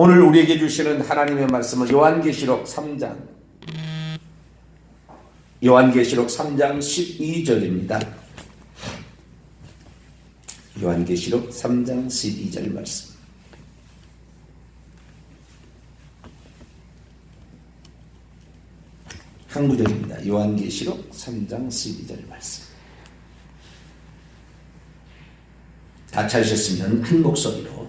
오늘 우리에게 주시는 하나님의 말씀은 요한계시록 3장 12절입니다. 요한계시록 3장 12절 말씀. 한 구절입니다. 요한계시록 3장 12절 말씀. 다 찾으셨으면 한 목소리로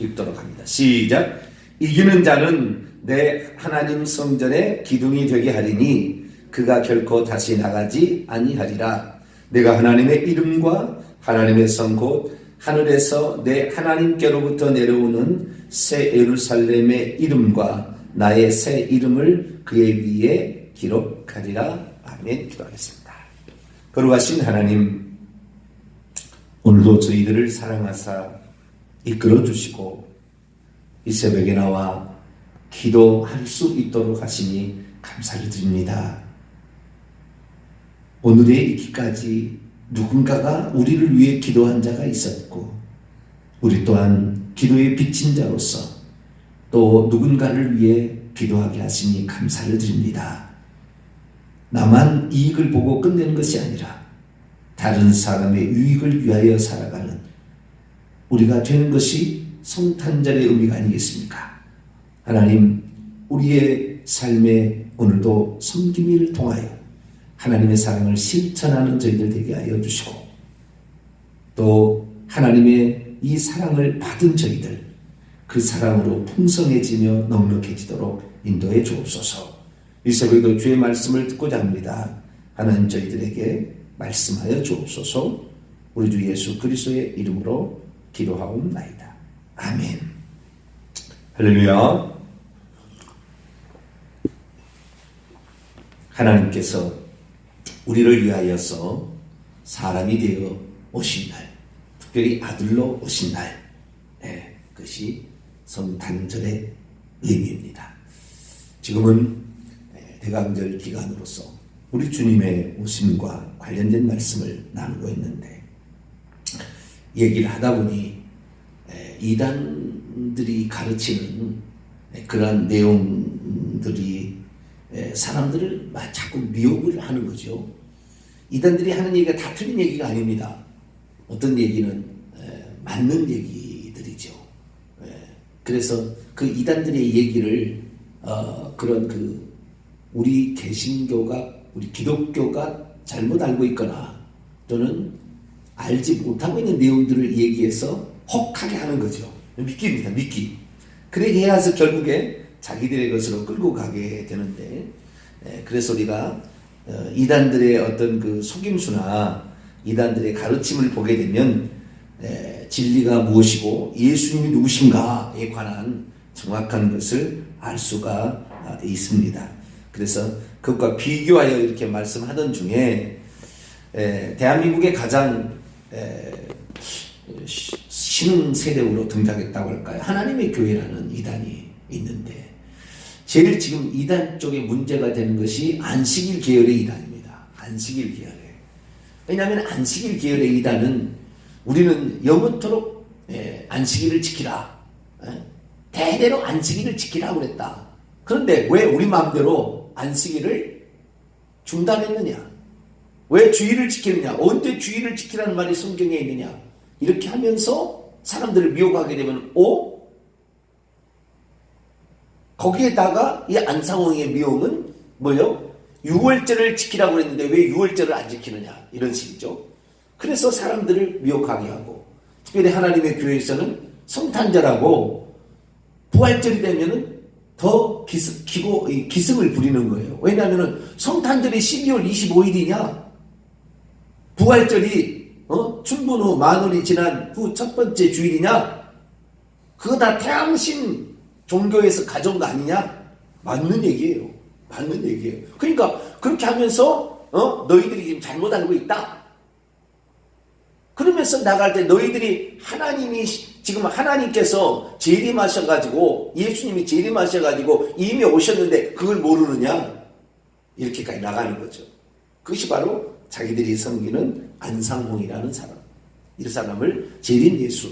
읽도록 합니다. 시작. 이기는 자는 내 하나님 성전의 기둥이 되게 하리니 그가 결코 다시 나가지 아니하리라. 내가 하나님의 이름과 하나님의 성 곧 하늘에서 내 하나님께로부터 내려오는 새 예루살렘의 이름과 나의 새 이름을 그의 위에 기록하리라. 아멘. 기도하겠습니다. 거룩하신 하나님, 오늘도 저희들을 사랑하사 이끌어 주시고 이 새벽에 나와 기도할 수 있도록 하시니 감사를 드립니다. 오늘에 이기까지 누군가가 우리를 위해 기도한 자가 있었고 우리 또한 기도에 비친 자로서 또 누군가를 위해 기도하게 하시니 감사를 드립니다. 나만 이익을 보고 끝내는 것이 아니라 다른 사람의 유익을 위하여 살아가는 우리가 되는 것이 성탄절의 의미가 아니겠습니까? 하나님, 우리의 삶에 오늘도 섬김을 통하여 하나님의 사랑을 실천하는 저희들 되게 하여 주시고 또 하나님의 이 사랑을 받은 저희들 그 사랑으로 풍성해지며 넉넉해지도록 인도해 주옵소서. 이 새벽에도 주의 말씀을 듣고자 합니다. 하나님 저희들에게 말씀하여 주옵소서. 우리 주 예수 그리스도의 이름으로 기도하옵나이다. 아멘. 할렐루야. 하나님께서 우리를 위하여서 사람이 되어 오신 날, 특별히 아들로 오신 날, 그것이 성탄절의 의미입니다. 지금은 대강절 기간으로서 우리 주님의 오심과 관련된 말씀을 나누고 있는데 얘기를 하다 보니 이단들이 가르치는 그러한 내용들이 사람들을 자꾸 미혹을 하는 거죠. 이단들이 하는 얘기가 다 틀린 얘기가 아닙니다. 어떤 얘기는 맞는 얘기들이죠. 그래서 그 이단들의 얘기를 그런 우리 개신교가 우리 기독교가 잘못 알고 있거나 또는 알지 못하고 있는 내용들을 얘기해서 혹하게 하는 거죠. 미끼입니다. 미끼. 그렇게 해서 결국에 자기들의 것으로 끌고 가게 되는데 그래서 우리가 이단들의 어떤 그 속임수나 이단들의 가르침을 보게 되면 진리가 무엇이고 예수님이 누구신가에 관한 정확한 것을 알 수가 있습니다. 그래서 그것과 비교하여 이렇게 말씀하던 중에 대한민국의 가장 신흥 세력으로 등장했다고 할까요? 하나님의 교회라는 이단이 있는데 제일 지금 이단 쪽에 문제가 되는 것이 안식일 계열의 이단입니다. 안식일 계열의. 왜냐하면 안식일 계열의 이단은 우리는 영원토록 안식일을 지키라. 대대로 안식일을 지키라고 그랬다. 그런데 왜 우리 마음대로 안식일을 중단했느냐? 왜 주일을 지키느냐? 언제 주일을 지키라는 말이 성경에 있느냐? 이렇게 하면서 사람들을 미혹하게 되면 거기에다가 이 안상홍의 미혹은 뭐요? 6월절을 지키라고 했는데 왜 6월절을 안 지키느냐? 이런 식이죠. 그래서 사람들을 미혹하게 하고 특별히 하나님의 교회에서는 성탄절하고 부활절이 되면은 더 기승을 부리는 거예요. 왜냐하면 성탄절이 12월 25일이냐? 부활절이 춘분 후 만월이 지난 후 첫 번째 주일이냐? 그거 다 태양신 종교에서 가져온 거 아니냐? 맞는 얘기예요. 맞는 얘기예요. 그러니까 그렇게 하면서 너희들이 지금 잘못 알고 있다. 그러면서 나갈 때 너희들이 지금 하나님께서 재림하셔가지고 예수님이 재림하셔가지고 이미 오셨는데 그걸 모르느냐? 이렇게까지 나가는 거죠. 그것이 바로 자기들이 섬기는 안상홍이라는 사람. 이 사람을 재림 예수,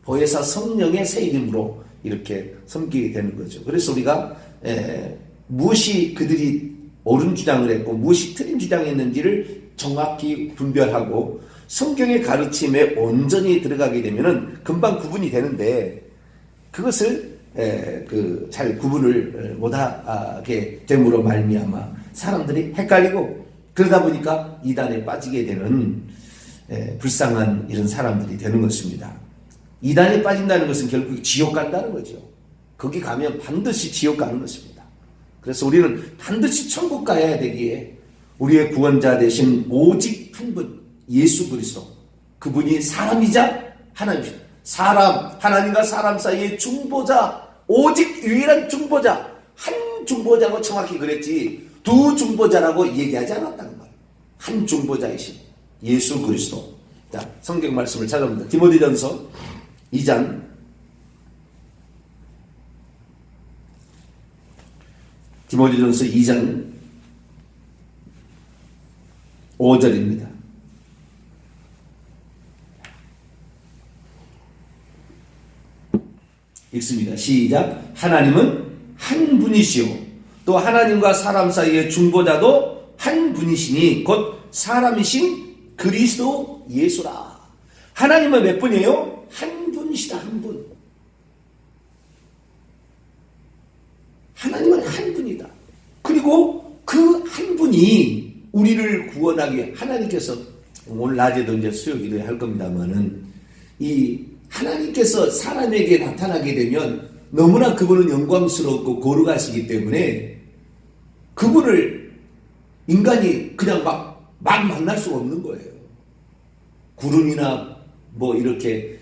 보혜사 성령의 새 이름으로 이렇게 섬기게 되는 거죠. 그래서 우리가 무엇이 그들이 옳은 주장을 했고 무엇이 틀린 주장했는지를 정확히 분별하고 성경의 가르침에 온전히 들어가게 되면은 금방 구분이 되는데 그것을 잘 구분을 못하게 됨으로 말미암아 사람들이 헷갈리고 그러다 보니까 이단에 빠지게 되는 불쌍한 이런 사람들이 되는 것입니다. 이단에 빠진다는 것은 결국 지옥 간다는 거죠. 거기 가면 반드시 지옥 가는 것입니다. 그래서 우리는 반드시 천국 가야 되기에 우리의 구원자 되신 오직 한 분 예수 그리스도, 그분이 사람이자 하나님이십니다. 하나님과 사람 사이의 중보자, 오직 유일한 중보자, 한 중보자고 정확히 그랬지 두 중보자라고 얘기하지 않았다는 거예요. 한 중보자이신 예수 그리스도. 자, 성경 말씀을 찾아봅니다. 디모데전서 2장 5절입니다. 읽습니다. 시작. 하나님은 한 분이시오. 또 하나님과 사람 사이의 중보자도 한 분이시니 곧 사람이신 그리스도 예수라. 하나님은 몇 분이에요? 한 분이시다. 한 분. 하나님은 한 분이다. 그리고 그 한 분이 우리를 구원하기 위해 하나님께서 오늘 낮에도 이제 수요 기도회 할 겁니다만은 이 하나님께서 사람에게 나타나게 되면 너무나 그분은 영광스럽고 거룩하시기 때문에 그분을 인간이 그냥 막 만날 수가 없는 거예요. 구름이나 뭐 이렇게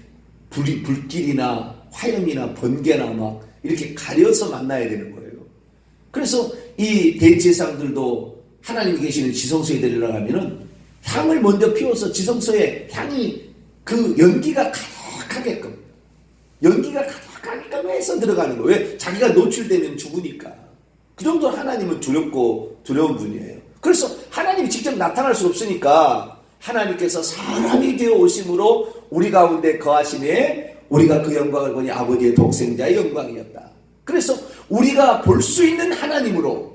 불길이나 화염이나 번개나 막 이렇게 가려서 만나야 되는 거예요. 그래서 이 대제사장들도 하나님이 계시는 지성소에 데려가면은 향을 먼저 피워서 지성소에 향이 그 연기가 가득하게끔 해서 들어가는 거예요. 왜? 자기가 노출되면 죽으니까. 그 정도 하나님은 두려운 분이에요. 그래서 하나님이 직접 나타날 수 없으니까 하나님께서 사람이 되어 오심으로 우리 가운데 거하심에 우리가 그 영광을 보니 아버지의 독생자의 영광이었다. 그래서 우리가 볼 수 있는 하나님으로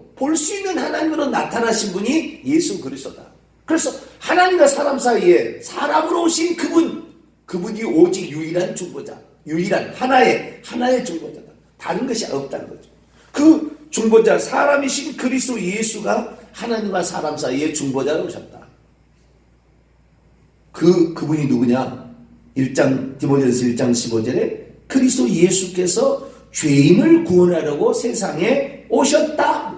나타나신 분이 예수 그리스도다. 그래서 하나님과 사람 사이에 사람으로 오신 그분이 오직 유일한 중보자, 유일한 하나의 중보자다. 다른 것이 없다는 거죠. 그 중보자, 사람이신 그리스도 예수가 하나님과 사람 사이에 중보자로 오셨다. 그분이 누구냐? 디모데전서 1장 15절에 그리스도 예수께서 죄인을 구원하려고 세상에 오셨다.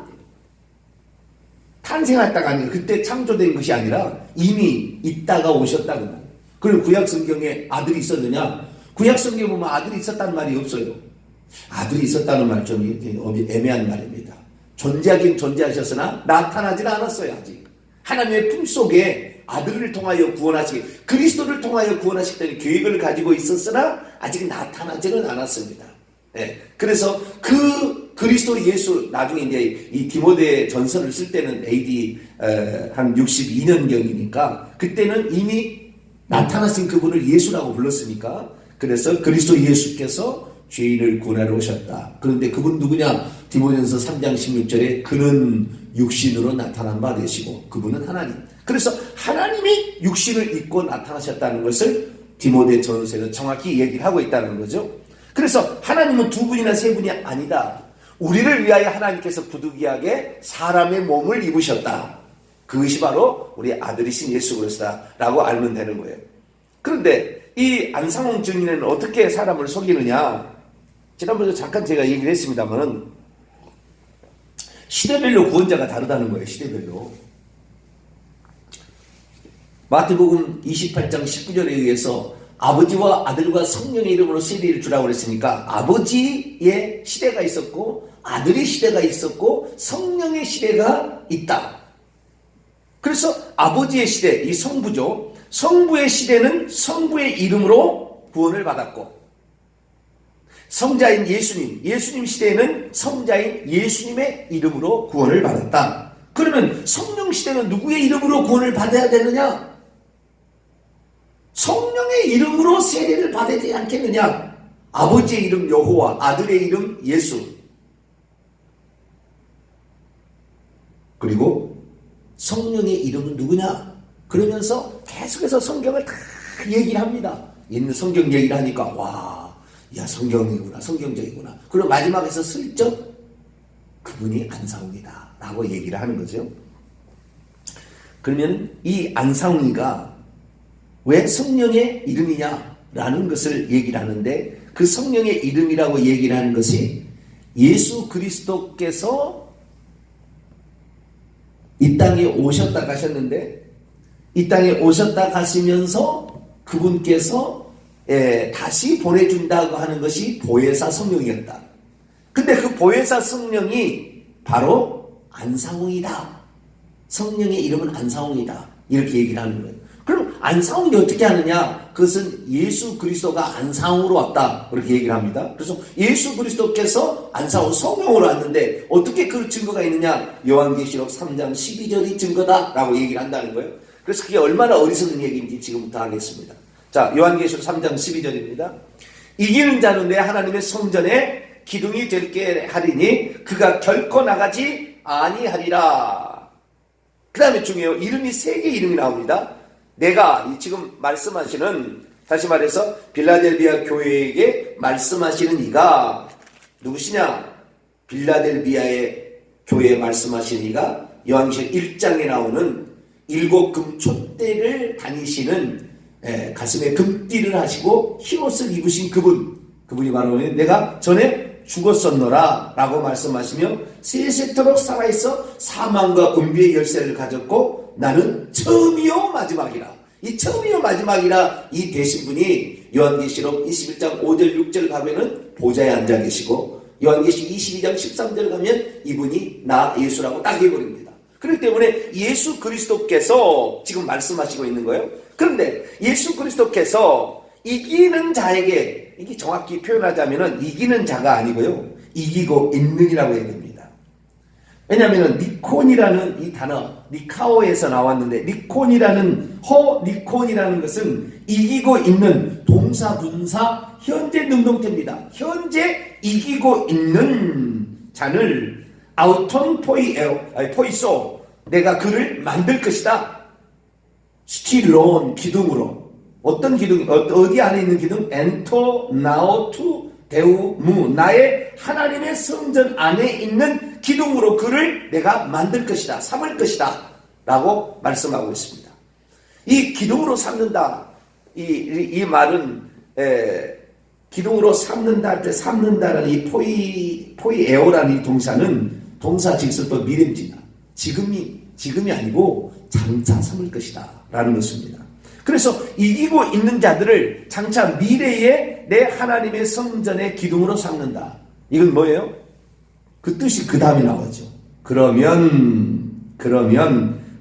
탄생했다가 아니라 그때 창조된 것이 아니라 이미 있다가 오셨다고 말이에요. 그리고 구약성경에 아들이 있었느냐? 구약성경에 보면 아들이 있었다는 말이 없어요. 아들이 있었다는 말 좀 애매한 말입니다. 존재하긴 존재하셨으나 나타나지는 않았어요. 아직. 하나님의 품속에 아들을 통하여 그리스도를 통하여 구원하시겠다는 계획을 가지고 있었으나 아직 나타나지는 않았습니다. 네. 그래서 그 그리스도 예수, 나중에 이제 이 디모데 전서를 쓸 때는 AD 한 62년경이니까 그때는 이미 나타나신 그분을 예수라고 불렀으니까 그래서 그리스도 예수께서 죄인을 구원하러 오셨다. 그런데 그분 누구냐? 디모데전서 3장 16절에 그는 육신으로 나타난 바 되시고 그분은 하나님. 그래서 하나님이 육신을 입고 나타나셨다는 것을 디모데 전서에는 정확히 얘기를 하고 있다는 거죠. 그래서 하나님은 두 분이나 세 분이 아니다. 우리를 위하여 하나님께서 부득이하게 사람의 몸을 입으셨다. 그것이 바로 우리 아들이신 예수 그리스도다라고 알면 되는 거예요. 그런데 이 안상홍 증인은 어떻게 사람을 속이느냐? 지난번에 잠깐 제가 얘기를 했습니다만은 시대별로 구원자가 다르다는 거예요. 시대별로. 마태복음 28장 19절에 의해서 아버지와 아들과 성령의 이름으로 세례를 주라고 그랬으니까 아버지의 시대가 있었고 아들의 시대가 있었고 성령의 시대가 있다. 그래서 아버지의 시대, 이 성부죠. 성부의 시대는 성부의 이름으로 구원을 받았고 성자인 예수님 시대에는 성자인 예수님의 이름으로 구원을 받았다. 그러면 성령 시대는 누구의 이름으로 구원을 받아야 되느냐? 성령의 이름으로 세례를 받아야 되지 않겠느냐? 아버지의 이름 여호와, 아들의 이름 예수, 그리고 성령의 이름은 누구냐? 그러면서 계속해서 성경을 다 얘기를 합니다. 있는 성경 얘기를 하니까 와, 야 성경이구나, 성경적이구나. 그리고 마지막에서 슬쩍 그분이 안상웅이다 라고 얘기를 하는 거죠. 그러면 이 안상웅이가 왜 성령의 이름이냐 라는 것을 얘기를 하는데, 그 성령의 이름이라고 얘기를 하는 것이 예수 그리스도께서 이 땅에 오셨다 가셨는데, 이 땅에 오셨다 가시면서 그분께서 다시 보내준다고 하는 것이 보혜사 성령이었다. 근데 그 보혜사 성령이 바로 안상웅이다. 성령의 이름은 안상웅이다. 이렇게 얘기를 하는 거예요. 그럼 안상웅이 어떻게 하느냐? 그것은 예수 그리스도가 안상웅으로 왔다. 그렇게 얘기를 합니다. 그래서 예수 그리스도께서 안상웅 성령으로 왔는데 어떻게 그 증거가 있느냐? 요한계시록 3장 12절이 증거다 라고 얘기를 한다는 거예요. 그래서 그게 얼마나 어리석은 얘기인지 지금부터 하겠습니다. 자, 요한계시록 3장 12절입니다. 이기는 자는 내 하나님의 성전에 기둥이 되게 하리니 그가 결코 나가지 아니하리라. 그 다음에 중요해요. 이름이 3개 이름이 나옵니다. 내가 지금 말씀하시는, 다시 말해서 빌라델비아 교회에게 말씀하시는 이가 누구시냐? 빌라델비아의 교회에 말씀하시는 이가 요한계시록 1장에 나오는 7 금촛대를 다니시는, 가슴에 금띠를 하시고 흰옷을 입으신 그분이 바로 내가 전에 죽었었노라 라고 말씀하시며 세세토록 살아있어 사망과 은비의 열쇠를 가졌고 나는 처음이요 마지막이라. 이 처음이요 마지막이라 이 되신 분이 요한계시록 21장 5절 6절 가면은 보좌에 앉아 계시고, 요한계시록 22장 13절 가면 이분이 나 예수라고 딱 해버립니다. 그렇기 때문에 예수 그리스도께서 지금 말씀하시고 있는 거예요. 그런데 예수 그리스도께서 이기는 자에게, 이게 정확히 표현하자면은 이기는 자가 아니고요, 이기고 있는이라고 해야 됩니다. 왜냐하면 니콘이라는 이 단어, 니카오에서 나왔는데, 니콘이라는 것은 이기고 있는 동사, 분사, 현재 능동태입니다. 현재 이기고 있는 자를 아우톤 포이소, 내가 그를 만들 것이다. 스틸론, 기둥으로. 어떤 기둥, 어디 안에 있는 기둥? 엔토, 나오, 투, 데우, 무. 나의 하나님의 성전 안에 있는 기둥으로 그를 내가 만들 것이다. 삼을 것이다. 라고 말씀하고 있습니다. 이 기둥으로 삼는다. 이 말은, 기둥으로 삼는다 할 때 삼는다라는 이 포이에오라는 이 동사는 동사 직설법 미래입니다. 지금이 아니고 장차 삼을 것이다. 라는 것입니다. 그래서 이기고 있는 자들을 장차 미래에 내 하나님의 성전의 기둥으로 삼는다. 이건 뭐예요? 그 뜻이 그 다음에 나오죠. 그러면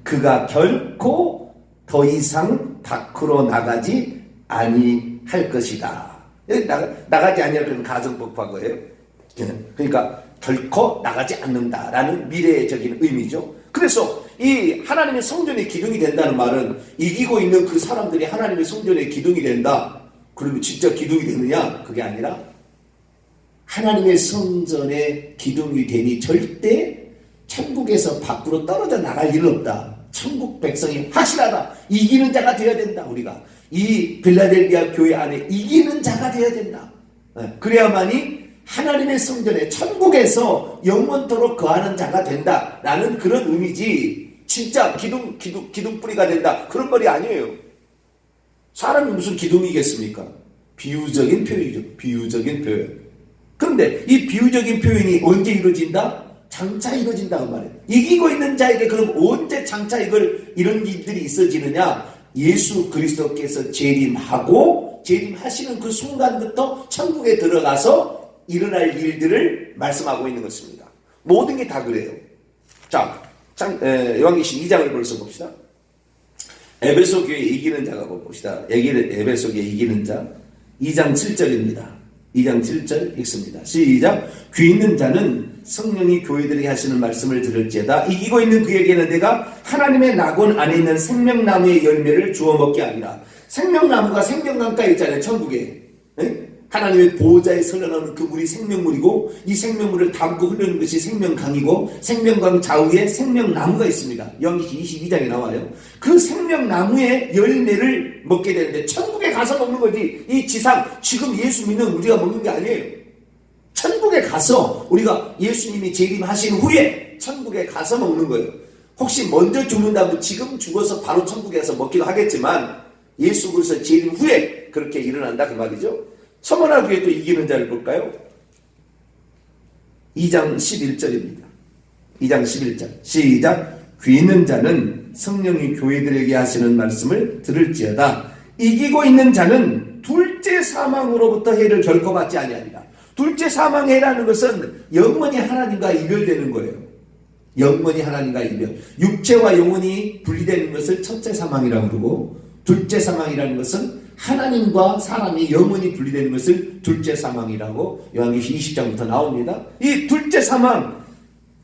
그가 결코 더 이상 밖으로 나가지 아니할 것이다. 나가지 아니하는 가정법화 거예요. 그러니까 결코 나가지 않는다라는 미래적인 의미죠. 그래서 이 하나님의 성전의 기둥이 된다는 말은 이기고 있는 그 사람들이 하나님의 성전의 기둥이 된다. 그러면 진짜 기둥이 되느냐? 그게 아니라 하나님의 성전의 기둥이 되니 절대 천국에서 밖으로 떨어져 나갈 일은 없다. 천국 백성이 확실하다. 이기는 자가 되어야 된다. 우리가 이 빌라델비아 교회 안에 이기는 자가 되어야 된다. 그래야만이 하나님의 성전에 천국에서 영원토록 거하는 자가 된다라는 그런 의미지, 진짜 기둥뿌리가 된다 그런 말이 아니에요. 사람이 무슨 기둥이겠습니까? 비유적인 표현이죠. 비유적인 표현. 그런데 이 비유적인 표현이 언제 이루어진다? 장차 이루어진다고 말해요. 이기고 있는 자에게 그럼 언제 장차 이런 일들이 있어지느냐? 예수 그리스도께서 재림하시는 그 순간부터 천국에 들어가서 일어날 일들을 말씀하고 있는 것입니다. 모든 게 다 그래요. 자, 요한계시록 2장을 벌써 봅시다. 에베소 교회 이기는 자가 봅시다. 에베소 교회 이기는 자 2장 7절입니다. 2장 7절 읽습니다. 시작. 귀 있는 자는 성령이 교회들에게 하시는 말씀을 들을지어다. 이기고 있는 그에게는 내가 하나님의 낙원 안에 있는 생명나무의 열매를 주워 먹게 하리라. 생명나무가 생명나무가 있잖아요. 천국에. 네? 하나님의 보호자에 흘러나오는 그 물이 생명물이고, 이 생명물을 담고 흐르는 것이 생명강이고, 생명강 좌우에 생명나무가 있습니다. 요한계시록 22장에 나와요. 그 생명나무의 열매를 먹게 되는데 천국에 가서 먹는 거지, 이 지상 지금 예수 믿는 우리가 먹는 게 아니에요. 천국에 가서 우리가 예수님이 재림하신 후에 천국에 가서 먹는 거예요. 혹시 먼저 죽는다면 지금 죽어서 바로 천국에 가서 먹기도 하겠지만, 예수 그리스도 재림 후에 그렇게 일어난다 그 말이죠. 서머나교회 또 이기는 자를 볼까요? 2장 11절입니다. 2장 11절 시작. 귀 있는 자는 성령이 교회들에게 하시는 말씀을 들을지어다. 이기고 있는 자는 둘째 사망으로부터 해를 결코 받지 아니하리라. 둘째 사망의 해라는 것은 영원히 하나님과 이별되는 거예요. 영원히 하나님과 이별. 육체와 영혼이 분리되는 것을 첫째 사망이라고 그러고, 둘째 사망이라는 것은 하나님과 사람이 영원히 분리되는 것을 둘째 사망이라고 요한계시록 20장부터 나옵니다. 이 둘째 사망,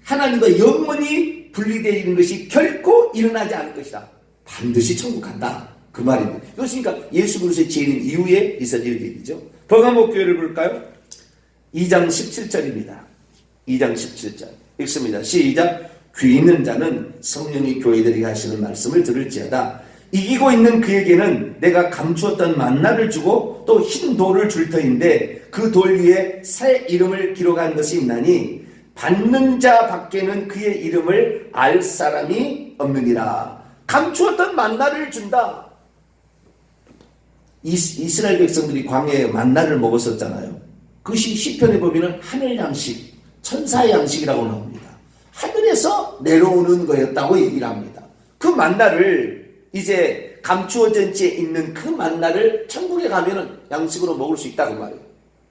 하나님과 영원히 분리되는 것이 결코 일어나지 않을 것이다. 반드시 천국 간다. 그 말입니다. 그렇습니까? 예수 그리스도의 재림 이후에 있어질 일이죠. 버가모 교회를 볼까요? 2장 17절입니다. 2장 17절 읽습니다. 시작. 귀 있는 자는 성령이 교회들에게 하시는 말씀을 들을지어다. 이기고 있는 그에게는 내가 감추었던 만나를 주고 또 흰 돌을 줄 터인데 그 돌 위에 새 이름을 기록한 것이 있나니 받는 자 밖에는 그의 이름을 알 사람이 없느니라. 감추었던 만나를 준다. 이스라엘 백성들이 광야에 만나를 먹었었잖아요. 그것이 시편에 보면 하늘 양식, 천사의 양식이라고 나옵니다. 하늘에서 내려오는 거였다고 얘기를 합니다. 그 만나를 이제 감추어진 채 있는 그 만나를 천국에 가면은 양식으로 먹을 수 있다고 말이에요.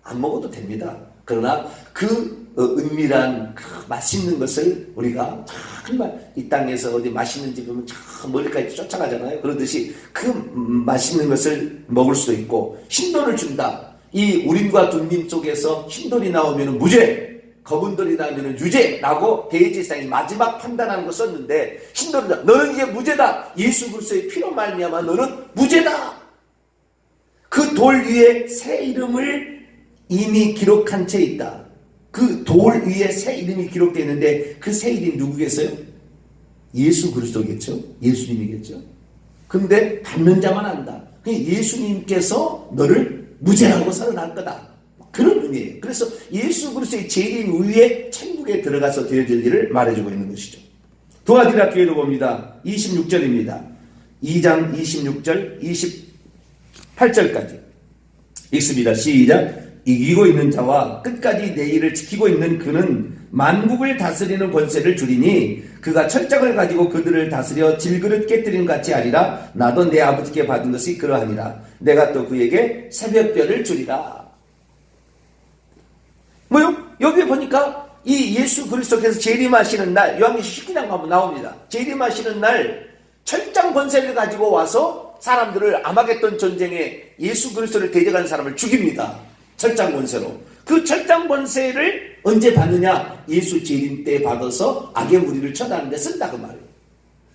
안 먹어도 됩니다. 그러나 그 은밀한 그 맛있는 것을 우리가 정말 이 땅에서 어디 맛있는 집 보면 참 멀리까지 쫓아가잖아요. 그러듯이 그 맛있는 것을 먹을 수도 있고, 흰돌을 준다. 이 우림과 둠림 속에서 흰돌이 나오면 무죄, 검은돌이 나오면 유죄라고 대제사장이 마지막 판단하는 거 썼는데, 흰돌이다. 너는 이제 무죄다. 예수 그리스도의 피로 말미암아 너는 무죄다. 그 돌 위에 새 이름을 이미 기록한 채 있다. 그 돌 위에 새 이름이 기록되어 있는데 그 새 이름이 누구겠어요? 예수 그리스도겠죠. 예수님이겠죠. 근데 받는 자만 안다. 예수님께서 너를 무죄라고 선언할 거다. 그런 의미예요. 그래서 예수 그리스도의 재림 위에 천국에 들어가서 되어질 일을 말해주고 있는 것이죠. 두아디라 교회도 봅니다. 26절입니다. 2장 26절 28절까지 읽습니다. 시작. 이기고 있는 자와 끝까지 내 일을 지키고 있는 그는 만국을 다스리는 권세를 주리니 그가 철장을 가지고 그들을 다스려 질그릇 깨뜨리는 같이 하리라. 나도 내 아버지께 받은 것이 그러하니라. 내가 또 그에게 새벽별을 주리라. 뭐요? 여기 보니까 이 예수 그리스도께서 재림하시는 날, 요한계시록 19장 가면 나옵니다. 재림하시는 날 철장 권세를 가지고 와서 사람들을 아마겟돈 전쟁에 예수 그리스도를 대적하는 사람을 죽입니다. 철장 권세로. 그 철장 권세를 언제 받느냐? 예수 재림 때 받아서 악의 무리를 처단하는 데 쓴다 그 말이에요.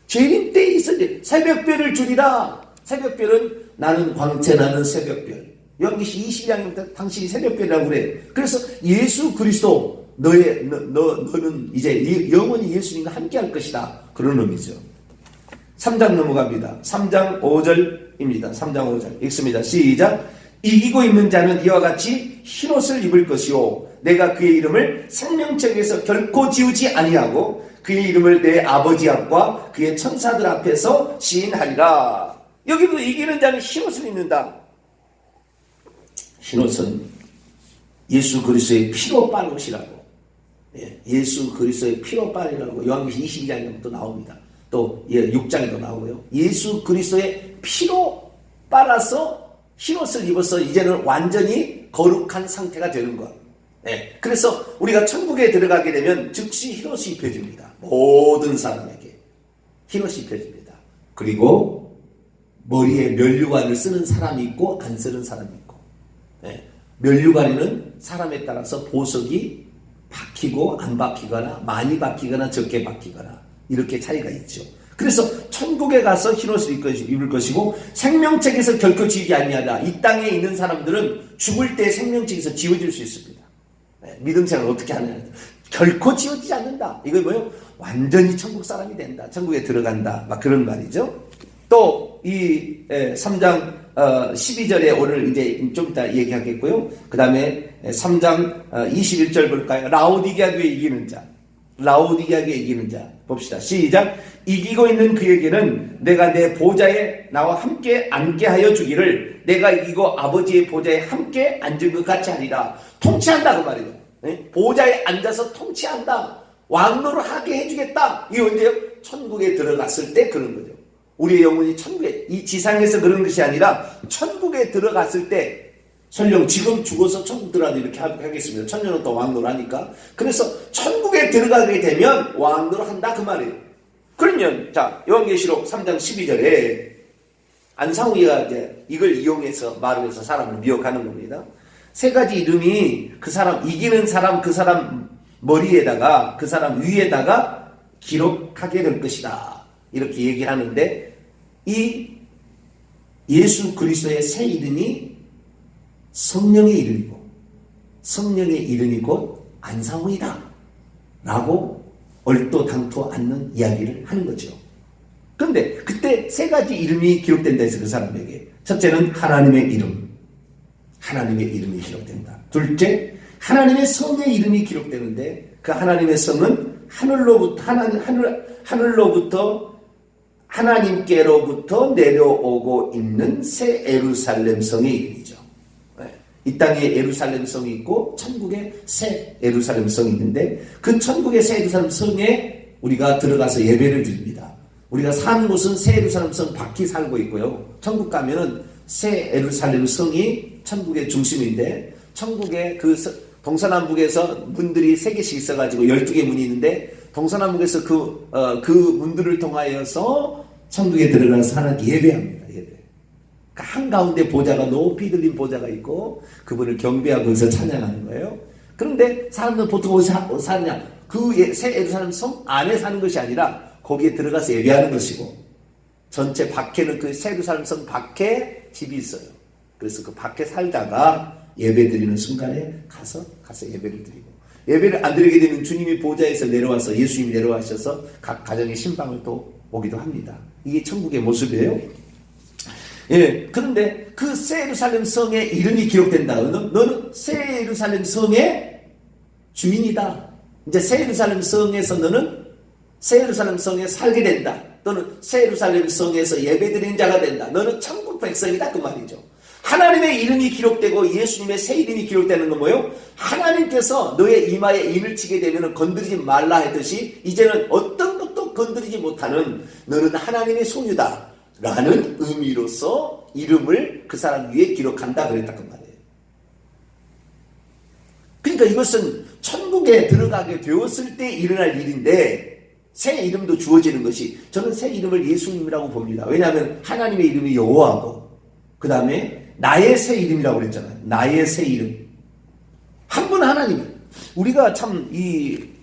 재림 때 있을 새벽별을 주리라. 새벽별은 나는 광채 나는 새벽별. 요한계시록 22장부터 당신이 새벽별이라고 그래. 그래서 예수 그리스도 너는 이제 영원히 예수님과 함께 할 것이다. 그런 의미죠. 3장 넘어갑니다. 3장 5절입니다. 3장 5절 읽습니다. 시작. 이기고 있는 자는 이와 같이 흰옷을 입을 것이요 내가 그의 이름을 생명책에서 결코 지우지 아니하고 그의 이름을 내 아버지 앞과 그의 천사들 앞에서 시인하리라. 여기도 이기는 자는 흰옷을 입는다. 흰옷은 예수 그리스도의 피로 빤 옷이라고, 예수 그리스도의 피로 빤이라고 요한계시록 22장에도 나옵니다. 또 6장에도 나오고요. 예수 그리스도의 피로 빨아서 흰옷을 입어서 이제는 완전히 거룩한 상태가 되는 것. 그래서 우리가 천국에 들어가게 되면 즉시 흰옷이 입혀집니다. 모든 사람에게 흰옷이 입혀집니다. 그리고 머리에 면류관을 쓰는 사람이 있고 안 쓰는 사람이 있고, 면류관에는 사람에 따라서 보석이 박히고 안 박히거나 많이 박히거나 적게 박히거나 이렇게 차이가 있죠. 그래서 천국에 가서 흰옷을 입을 것이고 생명책에서 결코 지우지 아니하다. 이 땅에 있는 사람들은 죽을 때 생명책에서 지워질 수 있습니다. 믿음 생활을 어떻게 하느냐. 결코 지워지지 않는다. 이거 뭐예요? 완전히 천국 사람이 된다. 천국에 들어간다. 막 그런 말이죠. 또 이 3장 12절에 오늘 이제 좀 이따 얘기하겠고요. 그 다음에 3장 21절 볼까요? 라오디게아 교회 이기는 자. 라오디게아 교회 이기는 자. 봅시다. 시작. 이기고 있는 그에게는 내가 내 보좌에 나와 함께 앉게 하여 주기를 내가 이기고 아버지의 보좌에 함께 앉은 것 같이 하리라. 통치한다 그 말이에요. 보좌에 앉아서 통치한다. 왕노를 하게 해주겠다. 이게 언제요? 천국에 들어갔을 때 그런 거죠. 우리의 영혼이 천국에, 이 지상에서 그런 것이 아니라 천국에 들어갔을 때, 설령 지금 죽어서 천국 들어가도 이렇게 하겠습니다. 천년은 또 왕노를 하니까. 그래서 천국에 들어가게 되면 왕노를 한다 그 말이에요. 그러면 자 요한계시록 3장 12절에 안상우이가 이제 이걸 이용해서 말을 해서 사람을 미혹하는 겁니다. 세 가지 이름이 그 사람 이기는 사람 그 사람 머리에다가 그 사람 위에다가 기록하게 될 것이다. 이렇게 얘기하는데 이 예수 그리스도의 새 이름이 성령의 이름이고 성령의 이름이 곧 안상우이다 라고 얼토당토 않는 이야기를 하는 거죠. 그런데 그때 세 가지 이름이 기록된다 해서 그 사람에게 첫째는 하나님의 이름, 하나님의 이름이 기록된다. 둘째, 하나님의 성의 이름이 기록되는데 그 하나님의 성은 하늘로부터 하나님께로부터 내려오고 있는 새 예루살렘 성의 이름이죠. 이 땅에 예루살렘 성이 있고 천국에 새 예루살렘 성이 있는데 그 천국의 새 예루살렘 성에 우리가 들어가서 예배를 드립니다. 우리가 사는 곳은 새 예루살렘 성 밖에 살고 있고요. 천국 가면은 새 예루살렘 성이 천국의 중심인데 천국의 그 동서남북에서 문들이 3개씩 있어가지고 12개 문이 있는데 동서남북에서 그 문들을 통하여서 천국에 들어가서 하나님께 예배합니다. 예배. 그러니까 한가운데 보좌가 높이 들린 보좌가 있고 그분을 경배하고 거기서 찬양하는 거예요. 그런데 사람들은 보통 어디서 사느냐? 그 새 예루살렘 성 안에 사는 것이 아니라 거기에 들어가서 예배하는 것이고 전체 밖에는 그 새 예루살렘 성 밖에 집이 있어요. 그래서 그 밖에 살다가 예배 드리는 순간에 가서 예배를 드리고 예배를 안 드리게 되면 주님이 보좌에서 내려와서 예수님이 내려와셔서 각 가정의 신방을 또 오기도 합니다. 이게 천국의 모습이에요. 예, 그런데 그 새 예루살렘 성의 이름이 기록된다. 너는 새 예루살렘 성의 주인이다. 이제 새 예루살렘 성에서 너는 새 예루살렘 성에 살게 된다. 또는 새 예루살렘 성에서 예배드리는 자가 된다. 너는 천국 백성이다 그 말이죠. 하나님의 이름이 기록되고 예수님의 새 이름이 기록되는 건 뭐예요? 하나님께서 너의 이마에 인을 치게 되면 건드리지 말라 했듯이 이제는 어떤 것도 건드리지 못하는 너는 하나님의 소유다 라는 의미로서 이름을 그 사람 위에 기록한다 그랬단 말이에요. 그러니까 이것은 천국에 들어가게 되었을 때 일어날 일인데 새 이름도 주어지는 것이 저는 새 이름을 예수님이라고 봅니다. 왜냐하면 하나님의 이름이 여호와고 그 다음에 나의 새 이름이라고 그랬잖아요. 나의 새 이름. 한 분 하나님. 우리가 참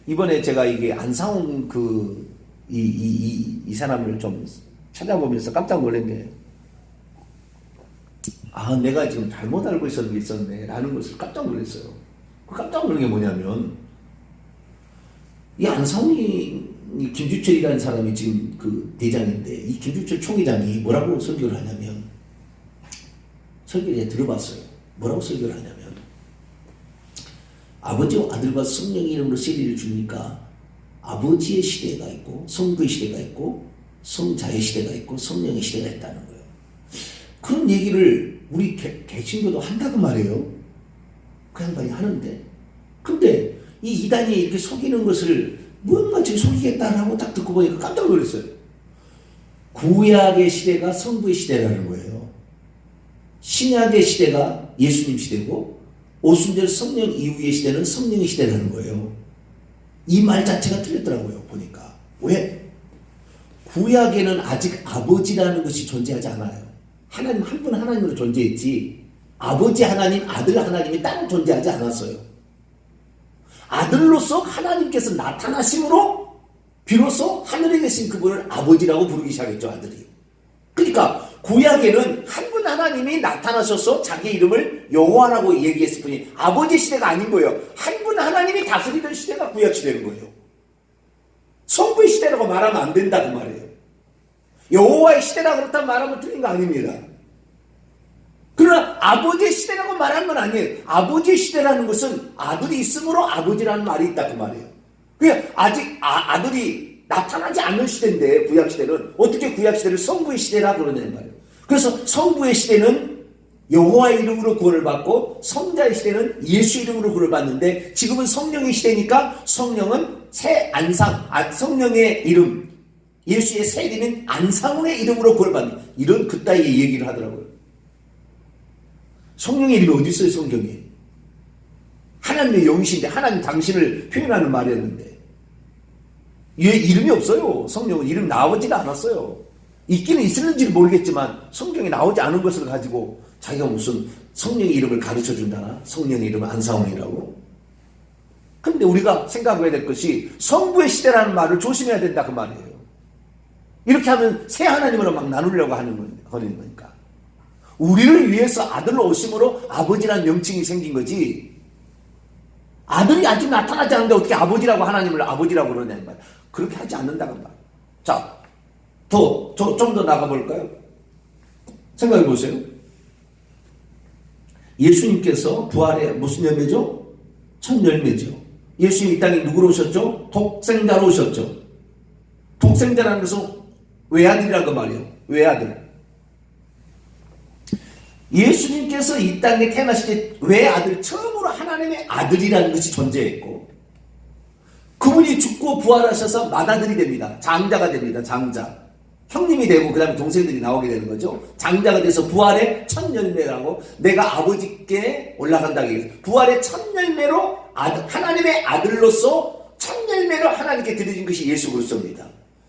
이번에 제가 이게 안상훈 이 사람을 좀 찾아보면서 깜짝 놀란 게 내가 지금 잘못 알고 있었는 게 있었네 라는 것을 깜짝 놀랐어요. 그 깜짝 놀란 게 뭐냐면 이 안상훈이 김주철이라는 사람이 지금 그 대장인데 이 김주철 총회장이 뭐라고 설교를 하냐면 설교를 들어봤어요. 뭐라고 설교를 하냐면 아버지와 아들과 성령의 이름으로 세례를 주니까 아버지의 시대가 있고 성부의 시대가 있고 성자의 시대가 있고 성령의 시대가 있다는 거예요. 그런 얘기를 우리 개신교도 한다고 말해요. 그 양반이 하는데 근데 이 이단이 이렇게 속이는 것을 뭔가 지금 속이겠다라고 딱 듣고 보니까 깜짝 놀랐어요. 구약의 시대가 성부의 시대라는 거예요. 신약의 시대가 예수님 시대고 오순절 성령 이후의 시대는 성령의 시대라는 거예요. 이 말 자체가 틀렸더라고요. 보니까. 왜? 구약에는 아직 아버지라는 것이 존재하지 않아요. 하나님 한 분 하나님으로 존재했지 아버지 하나님, 아들 하나님이 따로 존재하지 않았어요. 아들로서 하나님께서 나타나심으로 비로소 하늘에 계신 그분을 아버지라고 부르기 시작했죠, 아들이. 그러니까 구약에는 한 분 하나님이 나타나셔서 자기 이름을 여호와라고 얘기했을 뿐이 아버지 시대가 아닌 거예요. 한 분 하나님이 다스리던 시대가 구약 시대인 거예요. 성부의 시대라고 말하면 안 된다 그 말이에요. 여호와의 시대라 그렇다면 말하면 틀린 거 아닙니다. 그러나 아버지의 시대라고 말한 건 아니에요. 아버지의 시대라는 것은 아들이 있으므로 아버지라는 말이 있다 그 말이에요. 그러니까 아직 아들이 나타나지 않는 시대인데 구약 시대는 어떻게 구약 시대를 성부의 시대라 그러냐는 말이에요. 그래서 성부의 시대는 여호와의 이름으로 구원을 받고 성자의 시대는 예수 이름으로 구원을 받는데 지금은 성령의 시대니까 성령은 새 안상, 성령의 이름, 예수의 새 이름인 안상훈의 이름으로 구원을 받는 이런 그따위의 얘기를 하더라고요. 성령의 이름이 어디 있어요, 성경에? 하나님의 영이신데 하나님 당신을 표현하는 말이었는데 얘 이름이 없어요. 성령은 이름 나오지가 않았어요. 있기는 있었는지는 모르겠지만 성경에 나오지 않은 것을 가지고 자기가 무슨 성령의 이름을 가르쳐준다나? 성령의 이름은 안사홍이라고? 근데 우리가 생각해야 될 것이 성부의 시대라는 말을 조심해야 된다 그 말이에요. 이렇게 하면 새 하나님으로 막 나누려고 하는 거니까. 우리를 위해서 아들로 오심으로 아버지라는 명칭이 생긴 거지. 아들이 아직 나타나지 않는데 어떻게 아버지라고 하나님을 아버지라고 그러냐는 말. 그렇게 하지 않는다고 말. 자, 좀 더 나가볼까요? 생각해 보세요. 예수님께서 부활의 무슨 열매죠? 첫 열매죠. 예수님 이 땅에 누구로 오셨죠? 독생자로 오셨죠. 독생자라는 것은 외아들이라고 말이에요. 외아들. 예수님께서 이 땅에 태어나실 때 외아들, 처음으로 하나님의 아들이라는 것이 존재했고 그분이 죽고 부활하셔서 맏아들이 됩니다. 장자가 됩니다. 장자. 형님이 되고 그 다음에 동생들이 나오게 되는 거죠. 장자가 돼서 부활의 첫 열매라고 내가 아버지께 올라간다고 얘기해요. 부활의 첫 열매로 하나님의 아들로서 첫 열매로 하나님께 드려진 것이 예수 그리스도입니다.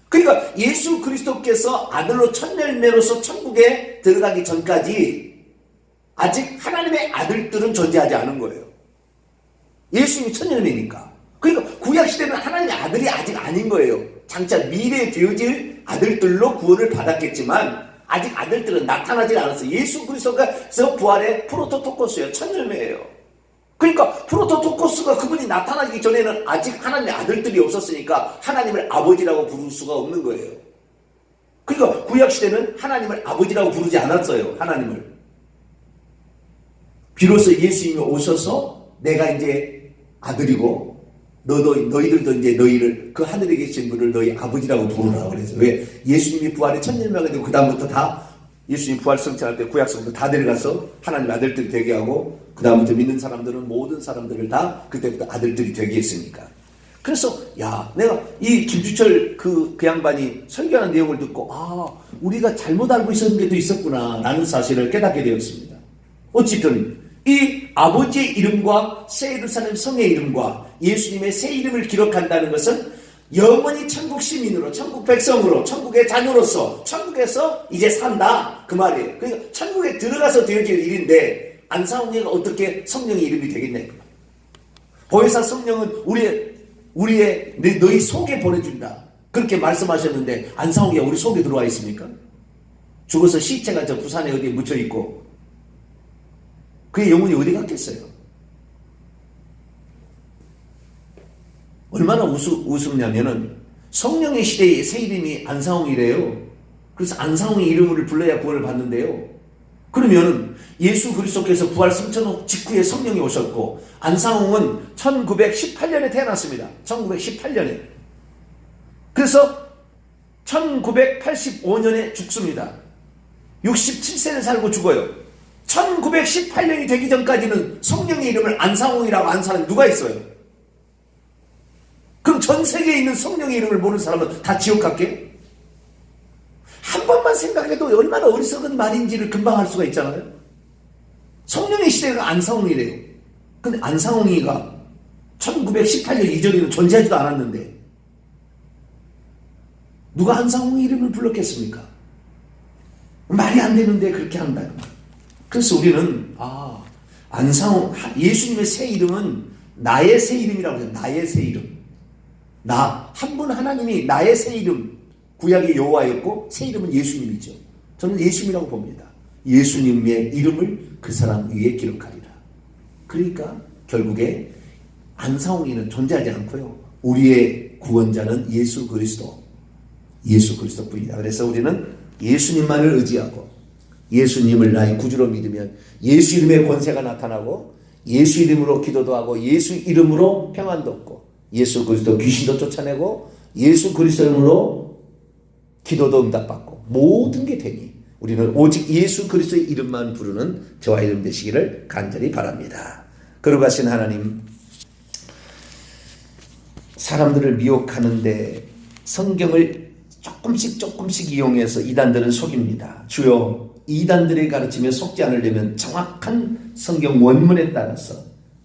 그러니까 예수 그리스도께서 아들로 첫 열매로서 천국에 들어가기 전까지 아직 하나님의 아들들은 존재하지 않은 거예요. 예수님이 첫 열매니까. 그러니까 구약시대는 하나님의 아들이 아직 아닌 거예요. 장차 미래에 되어질 아들들로 구원을 받았겠지만 아직 아들들은 나타나지 않았어요. 예수 그리스도가 부활의 프로토토코스예요. 첫 열매예요. 그러니까 프로토토코스가 그분이 나타나기 전에는 아직 하나님의 아들들이 없었으니까 하나님을 아버지라고 부를 수가 없는 거예요. 그러니까 구약시대는 하나님을 아버지라고 부르지 않았어요. 하나님을. 비로소 예수님이 오셔서 내가 이제 아들이고 너희들도 이제 너희를 그 하늘에 계신 분을 너희 아버지라고 부르라 그래서 왜 예수님이 부활의 첫 열매가 되고 그 다음부터 다 예수님 부활 성취할 때 구약성도 다 데려가서 하나님 아들들이 되게 하고 그 다음부터 믿는 사람들은 모든 사람들을 다 그때부터 아들들이 되게 했으니까. 그래서 내가 이 김주철 그 양반이 설교하는 내용을 듣고 우리가 잘못 알고 있었는 게 또 있었구나 라는 사실을 깨닫게 되었습니다. 어쨌든 이 아버지의 이름과 새 예루살렘 성의 이름과 예수님의 새 이름을 기록한다는 것은 영원히 천국 시민으로, 천국 백성으로, 천국의 자녀로서 천국에서 이제 산다 그 말이에요. 그러니까 천국에 들어가서 되어질 일인데 안상홍이가 어떻게 성령의 이름이 되겠냐. 보혜사 성령은 우리의 너희 속에 보내준다 그렇게 말씀하셨는데 안상홍이가 우리 속에 들어와 있습니까? 죽어서 시체가 저 부산에 어디에 묻혀있고 그의 영혼이 어디 갔겠어요? 얼마나 우습냐면은 성령의 시대의 새 이름이 안상홍이래요. 그래서 안상홍의 이름을 불러야 구원을 받는데요. 그러면 예수 그리스도께서 부활 승천 직후에 성령이 오셨고 안상홍은 1918년에 태어났습니다. 1918년에. 그래서 1985년에 죽습니다. 67세를 살고 죽어요. 1918년이 되기 전까지는 성령의 이름을 안상홍이라고 한 사람이 누가 있어요? 그럼 전 세계에 있는 성령의 이름을 모르는 사람은 다 지옥 갈게? 한 번만 생각해도 얼마나 어리석은 말인지를 금방 알 수가 있잖아요. 성령의 시대가 안상홍이래요. 근데 안상홍이가 1918년 이전에는 존재하지도 않았는데 누가 안상홍의 이름을 불렀겠습니까? 말이 안 되는데 그렇게 한다. 그래서 우리는 예수님의 새 이름은 나의 새 이름이라고 해요. 나의 새 이름. 한 분 하나님이 나의 새 이름, 구약의 여호와였고 새 이름은 예수님이죠. 저는 예수님이라고 봅니다. 예수님의 이름을 그 사람 위에 기록하리라. 그러니까 결국에 안사홍이는 존재하지 않고요. 우리의 구원자는 예수 그리스도뿐이다. 그래서 우리는 예수님만을 의지하고 예수님을 나의 구주로 믿으면 예수 이름의 권세가 나타나고 예수 이름으로 기도도 하고 예수 이름으로 평안도 얻고 예수 그리스도 귀신도 쫓아내고 예수 그리스도 이름으로 기도도 응답받고 모든 게 되니 우리는 오직 예수 그리스도의 이름만 부르는 저와 이름 되시기를 간절히 바랍니다. 거룩하신 하나님, 사람들을 미혹하는데 성경을 조금씩 이용해서 이단들은 속입니다. 주여, 이단들의 가르침에 속지 않으려면 정확한 성경 원문에 따라서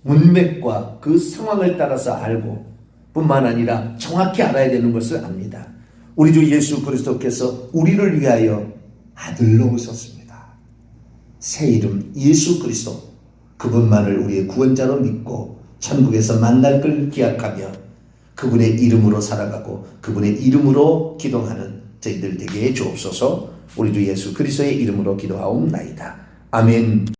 문맥과 그 상황을 따라서 알고 뿐만 아니라 정확히 알아야 되는 것을 압니다. 우리 주 예수 그리스도께서 우리를 위하여 아들로 오셨습니다. 새 이름 예수 그리스도, 그분만을 우리의 구원자로 믿고 천국에서 만날 걸 기약하며 그분의 이름으로 살아가고 그분의 이름으로 기도하는 저희들 되게 해 주옵소서. 우리 주 예수 그리스도의 이름으로 기도하옵나이다. 아멘.